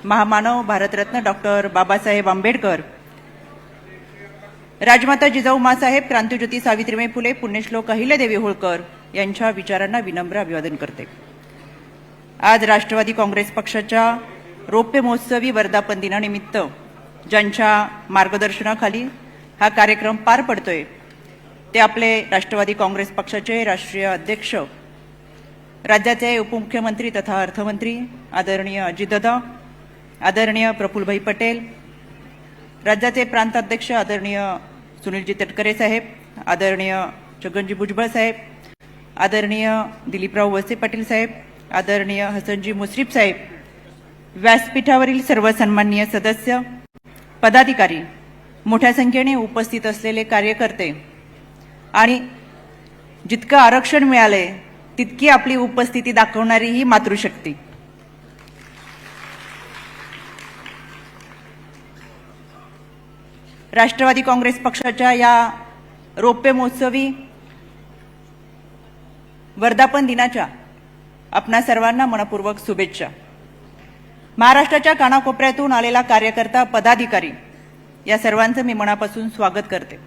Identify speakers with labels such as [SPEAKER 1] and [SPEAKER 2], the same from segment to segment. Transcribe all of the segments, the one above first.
[SPEAKER 1] महामानव भारतरत्न डॉक्टर बाबासाहेब आंबेडकर, राजमाता जिजाऊ माँसाहेब, क्रांतिज्योती सावित्रीबाई फुले, पुण्यश्लोक अहिल्यादेवी होळकर यांच्या विचारांना विनम्र अभिवादन करते। आज राष्ट्रवादी काँग्रेस पक्षाच्या रौप्य महोत्सवी वर्धापन दिनानिमित्त ज्यांच्या मार्गदर्शनाखाली हा कार्यक्रम पार पडतोय ते आपले राष्ट्रवादी काँग्रेस पक्षाचे राष्ट्रीय अध्यक्ष, राज्याचे उपमुख्यमंत्री तथा अर्थमंत्री आदरणीय अजितदादा, आदरणीय प्रफुल्लभाई पटेल, राज्याचे प्रांताध्यक्ष आदरणीय सुनीलजी तटकरे साहेब, आदरणीय छगनजी भुजबळ साहेब, आदरणीय दिलीपराव वळसे पाटील साहेब, आदरणीय हसनजी मुश्रीफ साहेब, व्यासपीठावरील सर्व सन्माननीय सदस्य, पदाधिकारी, मोठ्या संख्येने उपस्थित असलेले कार्यकर्ते आणि जितकं आरक्षण मिळाले तितकी आपली उपस्थिती दाखवणारी ही मातृशक्ती, राष्ट्रवादी काँग्रेस पक्षाच्या या रौप्य महोत्सवी वर्धापन दिनाच्या आपणा सर्वांना मनपूर्वक शुभेच्छा। महाराष्ट्राच्या कानाकोपऱ्यातून आलेला कार्यकर्ता, पदाधिकारी या सर्वांचं मी मनापासून स्वागत करते।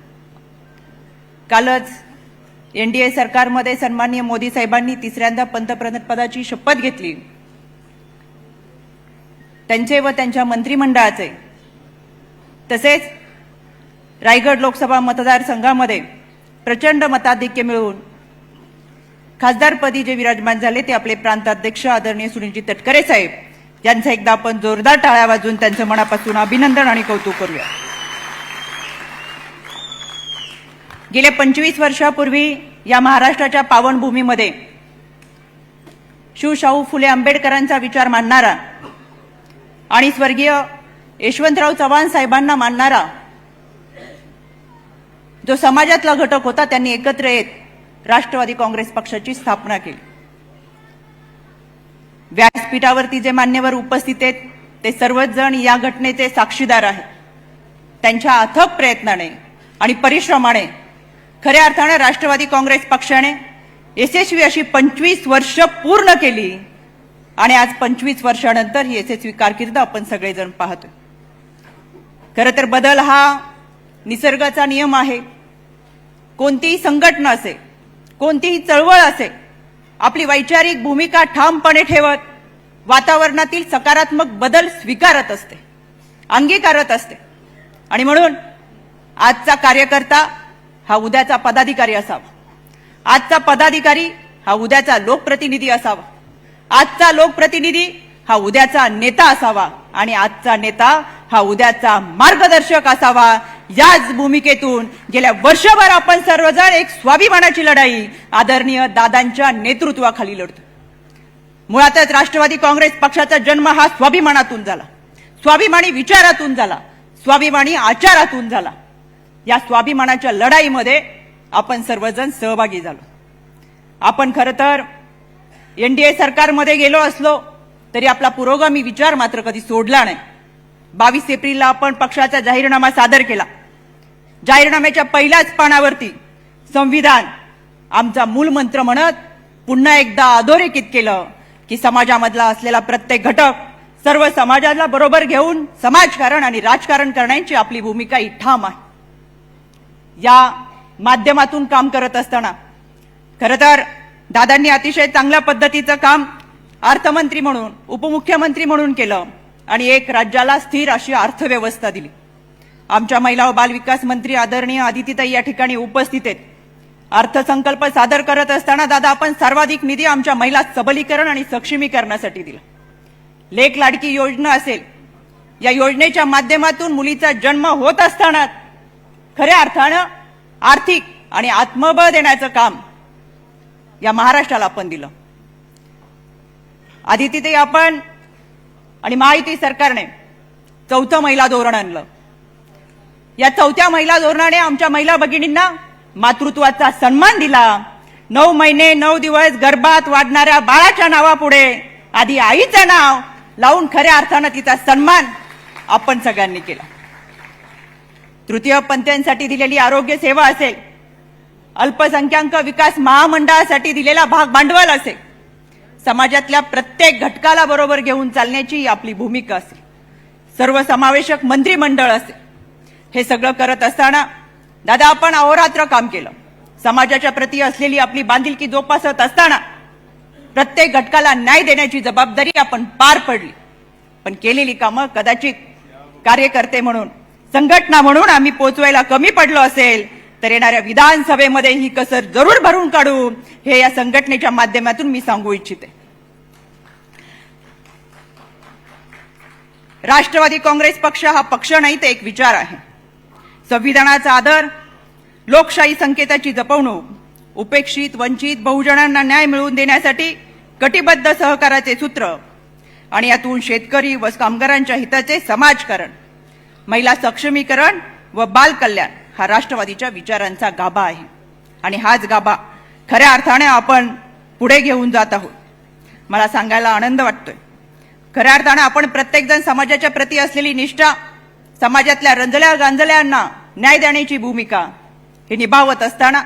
[SPEAKER 1] कालच एनडीए सरकारमध्ये सन्माननीय मोदी साहेबांनी तिसऱ्यांदा पंतप्रधान पदाची शपथ घेतली। त्यांचे व त्यांच्या मंत्रिमंडळाचे तसेच रायगड लोकसभा मतदारसंघामध्ये प्रचंड मताधिक्य मिळवून खासदारपदी जे विराजमान झाले ते आपले प्रांताध्यक्ष आदरणीय सुनीलजी तटकरे साहेब यांचं एकदा आपण जोरदार टाळ्या वाजवून त्यांचं मनापासून अभिनंदन आणि कौतुक करूया। गेल्या 25 वर्षापूर्वी या महाराष्ट्राच्या पावनभूमीमध्ये शिवशाहू फुले आंबेडकरांचा विचार मानणारा आणि स्वर्गीय यशवंतराव चव्हाण साहेबांना मानणारा जो समाजातला घटक होता त्यांनी एकत्र येत राष्ट्रवादी काँग्रेस पक्षाची स्थापना केली। व्यासपीठावरती जे मान्यवर उपस्थित आहेत ते सर्वच जण या घटनेचे साक्षीदार आहेत। त्यांच्या अथक प्रयत्नाने आणि परिश्रमाने खऱ्या अर्थाने राष्ट्रवादी काँग्रेस पक्षाने यशस्वी अशी 25 वर्ष पूर्ण केली आणि आज 25 वर्षानंतर ही यशस्वी कारकीर्द आपण सगळेजण पाहतोय। खरं तर बदल हा निसर्गाचा नियम आहे। कोणतीही संघटना असे, कोणतीही चळवळ असे, आपली वैचारिक भूमिका ठामपणे ठेवत वातावरणातील सकारात्मक बदल स्वीकारत असते, अंगीकारत असते आणि म्हणून आजचा कार्यकर्ता हा उद्याचा पदाधिकारी असावा, आजचा पदाधिकारी हा उद्याचा लोकप्रतिनिधी असावा, आजचा लोकप्रतिनिधी हा उद्याचा नेता असावा आणि आजचा नेता हा उद्याचा मार्गदर्शक असावा। याच भूमिकेतून गेल्या वर्षभर आपण सर्वजण एक स्वाभिमानाची लढाई आदरणीय दादांच्या नेतृत्वाखाली लढतो। मुळातच राष्ट्रवादी काँग्रेस पक्षाचा जन्म हा स्वाभिमानातून झाला, स्वाभिमानी विचारातून झाला, स्वाभिमानी आचारातून झाला। या स्वाभिमानाच्या लढाईमध्ये आपण सर्वजण सहभागी झालो। आपण खरं तर एनडीए सरकारमध्ये गेलो असलो तरी आपला पुरोगामी विचार मात्र कधी सोडला नाही। 22 एप्रिलला आपण पक्षाचा जाहीरनामा सादर केला। जाहीरनाम्याच्या पहिल्याच पानावरती संविधान आमचा मूलमंत्र म्हणत पुन्हा एकदा अधोरेखित केलं की समाजामधला असलेला प्रत्येक घटक, सर्व समाजाला बरोबर घेऊन समाजकारण आणि राजकारण करण्याची आपली भूमिका ही ठाम आहे। या माध्यमातून काम करत असताना खरं तर दादांनी अतिशय चांगल्या पद्धतीचं काम अर्थमंत्री म्हणून, उपमुख्यमंत्री म्हणून केलं आणि एक राज्याला स्थिर अशी अर्थव्यवस्था दिली। आमच्या महिला व बालविकास मंत्री आदरणीय आदितीताई या ठिकाणी उपस्थित आहेत। अर्थसंकल्प सादर करत असताना दादा आपण सर्वाधिक निधी आमच्या महिला सबलीकरण आणि सक्षमीकरणासाठी दिला। लेक लाडकी योजना असेल, या योजनेच्या माध्यमातून मुलीचा जन्म होत असताना खऱ्या अर्थानं आर्थिक आणि आत्मबळ देण्याचं काम या महाराष्ट्राला आपण दिलं। आदितीताई आपण आणि महायुती सरकारने 4थं महिला धोरण आणलं। या 4थ्या महिला धोरणाने आमच्या महिला भगिनींना मातृत्वाचा सन्मान दिला। 9 महिने 9 दिवस गर्भात वाढणाऱ्या बाळाच्या नावापुढे आधी आईचं नाव लावून खऱ्या अर्थानं तिचा सन्मान आपण सगळ्यांनी केला। तृतीय पंथीयांसाठी दिलेली आरोग्य सेवा असेल, अल्पसंख्याक विकास महामंडळासाठी दिलेला भाग भांडवल असेल, समाजातल्या प्रत्येक घटकाला बरोबर घेऊन चालण्याची आपली भूमिका असेल। सर्वसमावेशक मंत्रिमंडळ असेल, हे सगळं करत असताना दादा आपण अहोरात्र काम केलं. समाजाच्या प्रती असलेली आपली बांधिलकी जोपासत असताना प्रत्येक घटकाला न्याय देण्याची जबाबदारी आपण पार पडली. पण केलेली कामं कदाचित कार्यकर्ते म्हणून, संघटना म्हणून आम्ही पोचवायला कमी पडलो असेल तर येणाऱ्या विधानसभेमध्ये ही कसर जरूर भरून काढू, हे या संघटनेच्या माध्यमातून मी सांगू इच्छिते. राष्ट्रवादी काँग्रेस पक्ष हा पक्ष नाही, तर एक विचार आहे. संविधानाचा आदर, लोकशाही संकेताची जपवणूक, उपेक्षित वंचित बहुजनांना न्याय मिळवून देण्यासाठी कटिबद्ध सहकाराचे सूत्र आणि यातून शेतकरी व कामगारांच्या हिताचे समाजकारण, महिला सक्षमीकरण व बाल कल्याण हा राष्ट्रवादीच्या विचारांचा गाभा आहे. आणि हाच गाभा खऱ्या अर्थाने आपण पुढे घेऊन जात आहोत. मला सांगायला आनंद वाटतोय, खऱ्या अर्थाने आपण प्रत्येकजण समाजाच्या प्रती असलेली निष्ठा, समाजातल्या रंजल्या गांजल्यांना न्याय देण्याची भूमिका हे निभावत असताना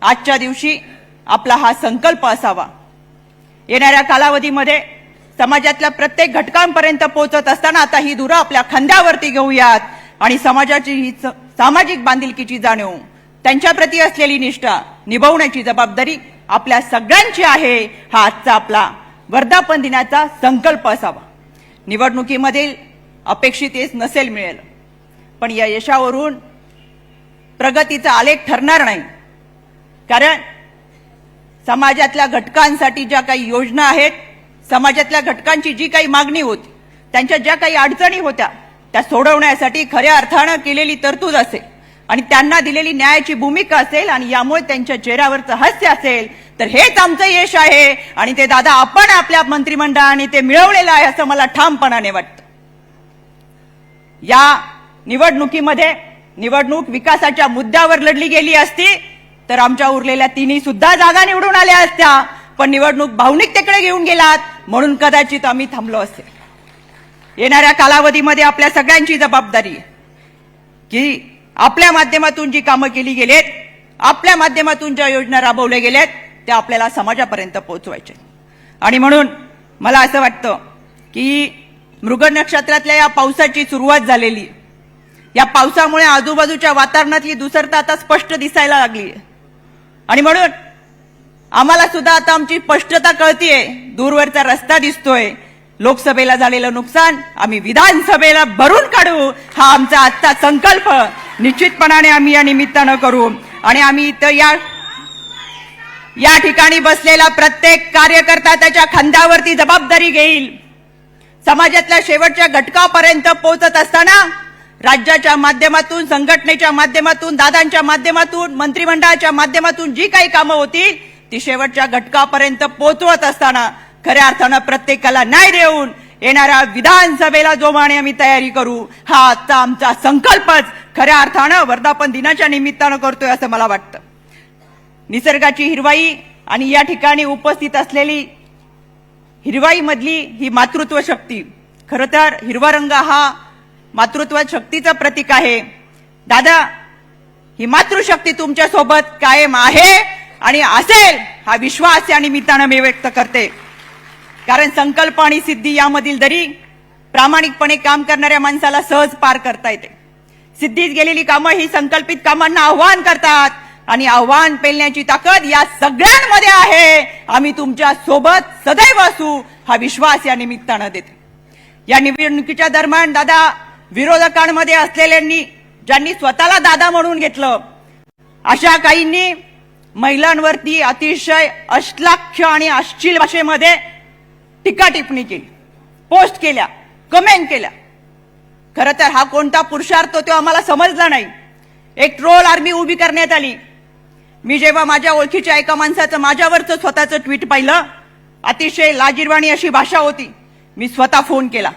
[SPEAKER 1] आजच्या दिवशी आपला हा संकल्प असावा. येणाऱ्या कालावधीमध्ये समाजातल्या प्रत्येक घटकांपर्यंत पोहोचत असताना आता ही धुरा आपल्या खांद्यावरती घेऊयात आणि समाजाची ही सामाजिक बांधिलकीची जाणीव, त्यांच्याप्रती असलेली निष्ठा निभावण्याची जबाबदारी आपल्या सगळ्यांची आहे. हा आजचा आपला वर्धापन दिनाचा संकल्प असावा. निवडणुकीमधील अपेक्षित यश नसेल मिळेल, पण या यशावरून प्रगतीचा आलेख ठरणार नाही. कारण समाजातल्या घटकांसाठी ज्या काही योजना आहेत, समाजातल्या घटकांची जी काही मागणी होती, त्यांच्या ज्या काही अडचणी होत्या त्या सोडवण्यासाठी खऱ्या अर्थानं केलेली तरतूद असेल आणि त्यांना दिलेली न्यायाची भूमिका असेल आणि यामुळे त्यांच्या चेहऱ्यावरचं हास्य असेल, तर हेच आमचं यश आहे. आणि ते दादा आपण आपल्या मंत्रिमंडळाने ते मिळवलेलं आहे असं मला ठामपणाने वाटतं. या निवडणुकीमध्ये निवडणूक विकासाच्या मुद्द्यावर लढली गेली असती तर आमच्या उरलेल्या तिन्ही सुद्धा जागा निवडून आल्या असत्या. पण निवडणूक भावनिकतेकडे घेऊन गेलात म्हणून कदाचित आम्ही थांबलो असेल. येणाऱ्या कालावधीमध्ये आपल्या सगळ्यांची जबाबदारी आहे की आपल्या माध्यमातून जी कामं केली गेलेत, आपल्या माध्यमातून ज्या योजना राबवल्या गेल्यात त्या आपल्याला समाजापर्यंत पोहोचवायच्या. आणि म्हणून मला असं वाटतं की मृग नक्षत्रातल्या या पावसाची सुरुवात झालेली आहे. या पावसामुळे आजूबाजूच्या वातावरणातली दुसरता आता स्पष्ट दिसायला लागली आहे. आणि म्हणून आम्हाला सुद्धा आता आमची स्पष्टता कळतीये, दूरवरचा रस्ता दिसतोय. लोकसभेला झालेलं नुकसान आम्ही विधानसभेला भरून काढू, हा आमचा आजचा संकल्प निश्चितपणाने आम्ही या निमित्तानं करू. आणि आम्ही इथं या ठिकाणी बसलेला प्रत्येक कार्यकर्ता त्याच्या खांद्यावरती जबाबदारी घेईल. समाजातल्या शेवटच्या घटकापर्यंत पोहोचत असताना राज्याच्या माध्यमातून, संघटनेच्या माध्यमातून, दादांच्या माध्यमातून, मंत्रिमंडळाच्या माध्यमातून जी काही कामं होतील ती शेवटच्या घटकापर्यंत पोहोचवत असताना खऱ्या अर्थानं प्रत्येकाला न्याय देऊन येणाऱ्या विधानसभेला जोमाने आम्ही तयारी करू, हा आजचा आमचा संकल्पच खऱ्या अर्थानं वर्धापन दिनाच्या निमित्तानं करतोय असं मला वाटतं. निसर्गाची हिरवाई आणि या ठिकाणी उपस्थित असलेली हिरवाईमधली ही मातृत्व शक्ती, खरं तर हिरवा रंग हा मातृत्व शक्तीचं प्रतीक आहे. दादा, ही मातृशक्ती तुमच्या सोबत कायम आहे आणि असेल हा विश्वास या निमित्तानं मी व्यक्त करते. कारण संकल्प आणि सिद्धी यामधील दरी प्रामाणिकपणे काम करणाऱ्या माणसाला सहज पार करता येते. सिद्धीत गेलेली कामं ही संकल्पित कामांना आव्हान करतात आणि आव्हान पेलण्याची ताकद या सगळ्यांमध्ये आहे. आम्ही तुमच्या सोबत सदैव असू हा विश्वास या निमित्तानं देते. या निवडणुकीच्या दरम्यान दादा, विरोधकांमध्ये असलेल्यांनी ज्यांनी स्वतःला दादा म्हणून घेतलं, अशा काहींनी महिलांवरती अतिशय अश्लाघ्य आणि अश्लील भाषेमध्ये टीका टिप्पणी केली, पोस्ट केल्या, कमेंट केल्या. खरं तर हा कोणता पुरुषार्थ तो आम्हाला समजला नाही. एक ट्रोल आर्मी उभी करण्यात आली. मी जेव्हा माझ्या ओळखीच्या एका माणसाचं माझ्यावरचं स्वतःचं ट्विट पाहिलं, अतिशय लाजिरवाणी अशी भाषा होती. मी स्वतः फोन केला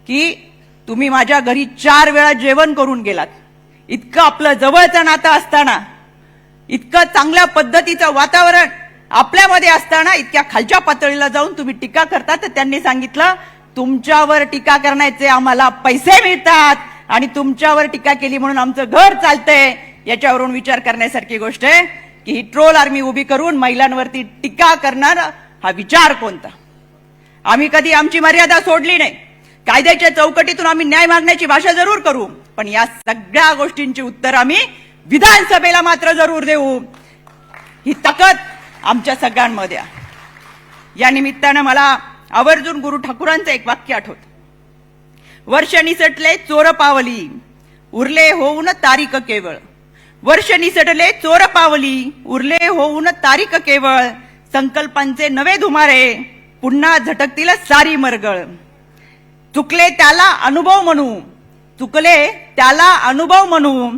[SPEAKER 1] की तुम्ही माझ्या घरी 4 वेळा जेवण करून गेलात. इतकं आपलं जवळचं नातं असताना, इतकं चांगल्या पद्धतीचं वातावरण आपल्यामध्ये असताना इतक्या खालच्या पातळीला जाऊन तुम्ही टीका करता. तर त्यांनी सांगितलं, तुमच्यावर टीका करण्याचे आम्हाला पैसे मिळतात आणि तुमच्यावर टीका केली म्हणून आमचं घर चालतंय. याच्यावरून विचार करण्यासारखी गोष्ट आहे की ही ट्रोल आर्मी उभी करून महिलांवरती टीका करणार हा विचार कोणता. आम्ही कधी आमची मर्यादा सोडली नाही. कायद्याच्या चौकटीतून आम्ही न्याय मागण्याची भाषा जरूर करू, पण या सगळ्या गोष्टींची उत्तर आम्ही विधानसभेला मात्र जरूर देऊ. ही ताकद आमच्या सगळ्यांमध्ये आहे. या निमित्तानं मला आवर्जून गुरु ठाकूरांचं एक वाक्य आठवतं. वर्ष निसटले चोर पावली, उरले होऊन तारीख केवळ. वर्ष निसटले चोर पावली, उरले होऊन तारीख केवळ. संकल्पांचे नवे धुमारे, पुन्हा झटकतील सारी मरगळ. चुकले त्याला अनुभव म्हणू, चुकले त्याला अनुभव म्हणू,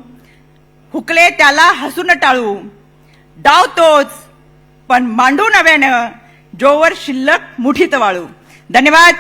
[SPEAKER 1] हुकले त्याला हसून टाळू. डाव तोच पण मांडू नव्यानं, जोवर शिल्लक मुठीत वाळू. धन्यवाद.